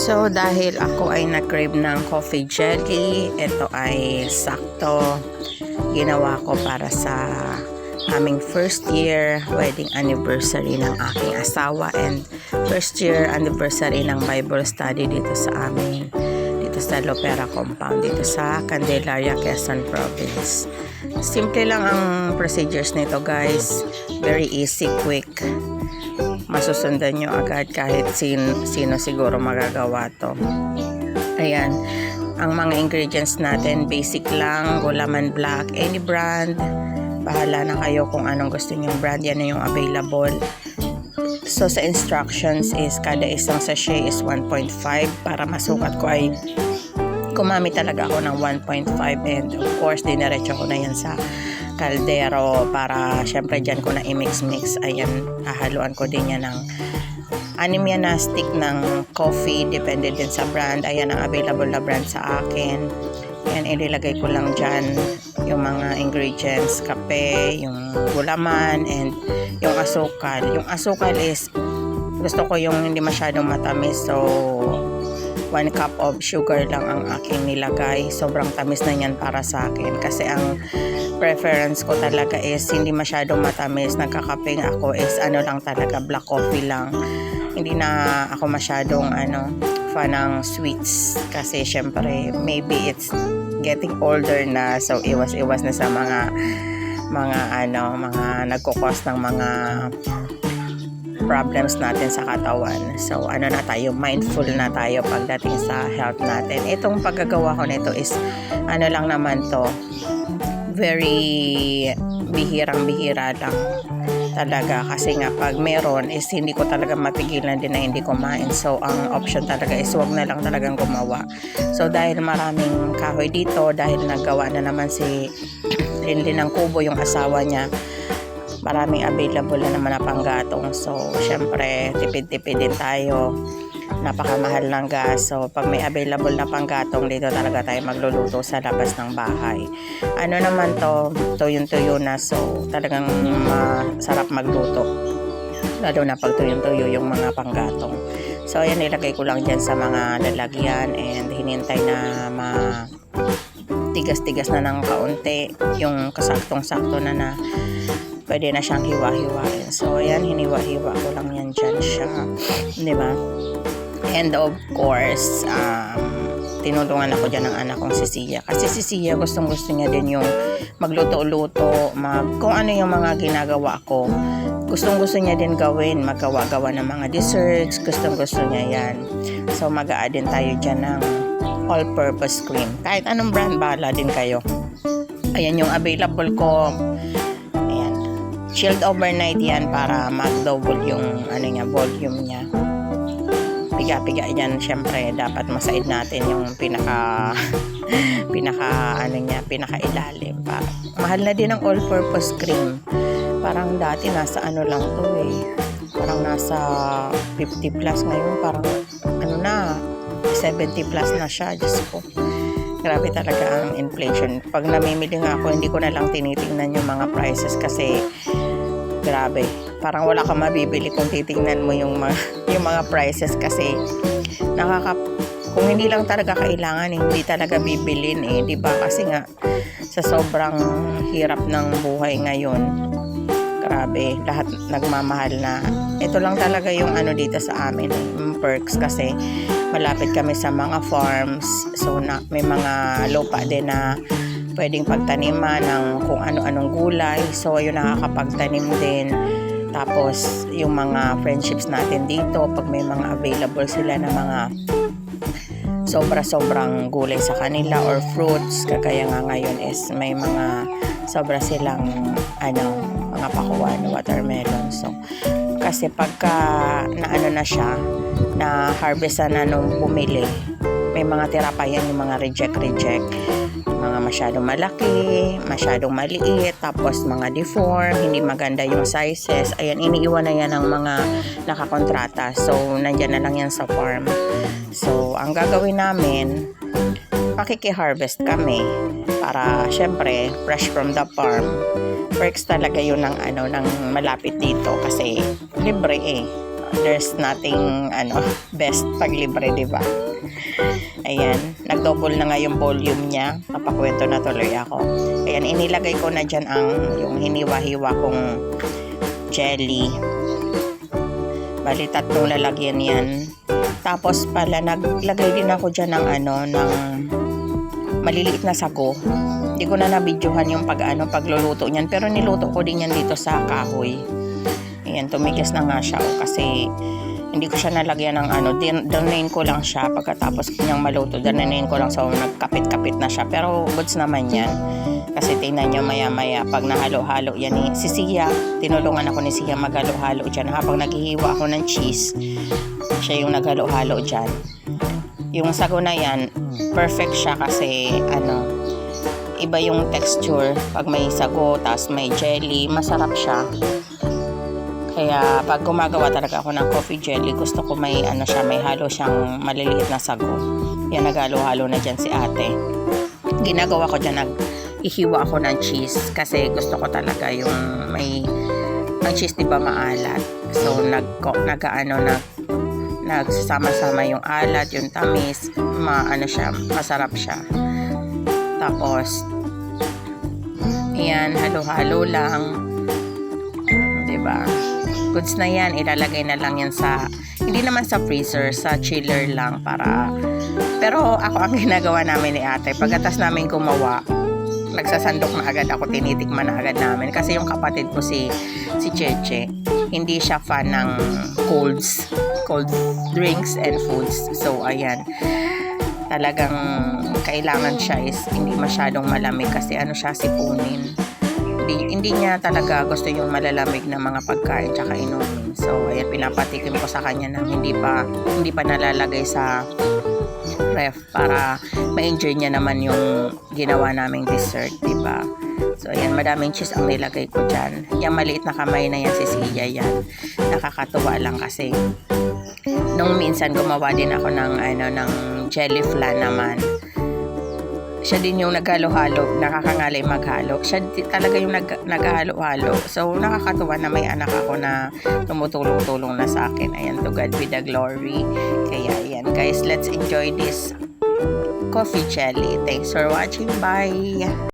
So, dahil ako ay nag-crave ng coffee jelly, ito ay sakto ginawa ko para sa aming first year wedding anniversary ng aking asawa and first year anniversary ng Bible study dito sa amin, dito sa Lopera compound, dito sa Candelaria, Quezon Province. Simple lang ang procedures nito, guys. Very easy, quick. Masusundan nyo agad kahit sino siguro magagawa to. Ayan, ang mga ingredients natin, basic lang, gulaman black, any brand. Bahala na kayo kung anong gusto nyong brand, yan na yung available. So sa instructions is kada isang sachet is 1.5. Para masukat ko ay gumamit talaga ako ng 1.5, and of course diniretso ko na yan sa kaldero para syempre dyan ko na i-mix. Ayan, hahaluan ko din yan ng anim yan na stick ng coffee, depende din sa brand. Ayan ang available na brand sa akin. Ayan, ililagay ko lang dyan yung mga ingredients, kape, yung gulaman, and yung asukal. Yung asukal is gusto ko yung hindi masyadong matamis, so 1 cup of sugar lang ang aking nilagay. Sobrang tamis na yan para sa akin kasi ang preference ko talaga is hindi masyadong matamis. Nagkakaping ako is ano lang talaga, black coffee lang. Hindi na ako masyadong fan ng sweets kasi syempre maybe it's getting older na, so iwas na sa mga nagkukos ng mga problems natin sa katawan. So na tayo, mindful na tayo pagdating sa health natin. Itong paggagawa ko nito is lang naman to, very bihirang-bihira lang talaga, kasi nga pag meron is hindi ko talaga mapigilan din na hindi kumain. So ang option talaga is wag na lang talagang gumawa. So dahil maraming kahoy dito, dahil naggawa na naman si Linlin ng kubo, yung asawa niya, maraming available na naman na panggatong. So syempre tipid-tipid din tayo, napakamahal ng gas. So pag may available na panggatong, dito talaga tayo magluluto sa labas ng bahay. Naman to, tuyong-tuyo na, so talagang masarap magluto, lalo na pag tuyong-tuyo yung mga panggatong. So ayan, nilagay ko lang dyan sa mga lalagyan and hinintay na tigas-tigas na ng kaunti, yung kasaktong-sakto na pwede na siyang hiwa-hiwain. So ayan, hiniwa-hiwa ko lang yan dyan siya, di ba? And of course, tinulungan ako dyan ng anak kong si Sia, kasi si Sia gustong-gusto niya din yung magluto-luto, kung ano yung mga ginagawa ko, gustong-gusto niya din gawin, magawa-gawa ng mga desserts, gustong-gusto niya yan. So mag-a-add din tayo dyan ng all-purpose cream, kahit anong brand, bahala din kayo. Ayan yung available ko. Ayan, chilled overnight yan para mag-double yung volume niya. Piga-piga yan, syempre dapat masaid natin yung pinaka ilalim. Mahal na din ang all-purpose cream. Parang dati nasa lang to parang nasa 50 plus, ngayon parang 70 plus na siya. Diyos ko, grabe talaga ang inflation. Pag namimili nga ako, hindi ko na lang tinitingnan yung mga prices kasi grabe, parang wala kang mabibili kung titingnan mo yung mga prices, kasi kung hindi lang talaga kailangan, hindi talaga bibilin di ba? Kasi nga sa sobrang hirap ng buhay ngayon, grabe, lahat nagmamahal na. Ito lang talaga yung dito sa amin, yung perks, kasi malapit kami sa mga farms, so may mga lupa din na pwedeng pagtaniman ng kung ano-anong gulay. So ayun, nakakapagtanim din. Tapos yung mga friendships natin dito, pag may mga available sila na mga sobra-sobrang gulay sa kanila or fruits, kagaya nga ngayon is may mga sobra silang mga pakuan, watermelon. So kasi pagka na siya, na harvest na nung bumili, may mga tira pa yan, yung mga reject, mga masyadong malaki, masyadong maliit, tapos mga deform, hindi maganda yung sizes. Ayan, iniiwan na yan ng mga nakakontrata. So nandyan na lang yan sa farm. So ang gagawin namin, makiki-harvest kami para syempre fresh from the farm. Perks talaga yun ng malapit dito kasi libre there's nothing best pag libre, di ba? Ayan, nag-double na nga yung volume niya. Napakwento na tuloy ako. Ayan, inilagay ko na dyan yung hiniwa-hiwa kong jelly. Bali, 3 lalagyan yan. Tapos pala, naglagay din ako dyan ng maliliit na sago. Hindi ko na nabidyohan yung pagluluto niyan. Pero niluto ko din yan dito sa kahoy. Ayan, tumigas na nga siya. Kasi hindi ko siya nalagyan ng danayin ko lang siya. Pagkatapos niyang maluto, danayin ko lang. So, nagkapit-kapit na siya. Pero goods naman yan. Kasi tingnan nyo maya-maya, pag nahalo-halo yan si Sia, tinulungan ako ni Sia maghalo-halo dyan. Habang naghihiwa ako ng cheese, siya yung naghalo-halo dyan. Yung sago na yan, perfect siya kasi iba yung texture. Pag may sago, tas may jelly, masarap siya. Kaya pag gumagawa talaga ako ng coffee jelly, gusto ko may may halo siyang maliliit na sago. Yan, naghalo-halo na dyan si ate. Ginagawa ko dyan, ihiwa ako ng cheese kasi gusto ko talaga yung ang cheese, diba maalat. So nagsasama-sama yung alat, yung tamis, masarap siya. Tapos ayan, halo-halo lang, diba? Goods na yan, ilalagay na lang yan hindi naman sa freezer, sa chiller lang pero ako ang ginagawa namin ni ate, pagkatas namin gumawa, nagsasandok na agad ako, tinitikman na agad namin kasi yung kapatid ko si Cheche, hindi siya fan ng cold drinks and foods. So ayan, talagang kailangan siya is hindi masyadong malamig kasi siya, sipunin. Hindi niya talaga gusto yung malalamig na mga pagkain tsaka inumin. So ayan, pinapatikim ko sa kanya nang hindi pa nalalagay sa ref para ma-enjoy niya naman yung ginawa naming dessert, diba? So ayan, madaming cheese ang nilagay ko dyan. Yung maliit na kamay na yan si Sia, yan nakakatuwa lang kasi nung minsan gumawa din ako ng jelly flan naman. Siya din yung naghalo-halo, nakakangalay maghalo. Siya talaga yung naghalo-halo. So, nakakatuwa na may anak ako na tumutulong-tulong na sa akin. Ayan, to God be the glory. Kaya, ayan, guys, let's enjoy this coffee jelly. Thanks for watching. Bye!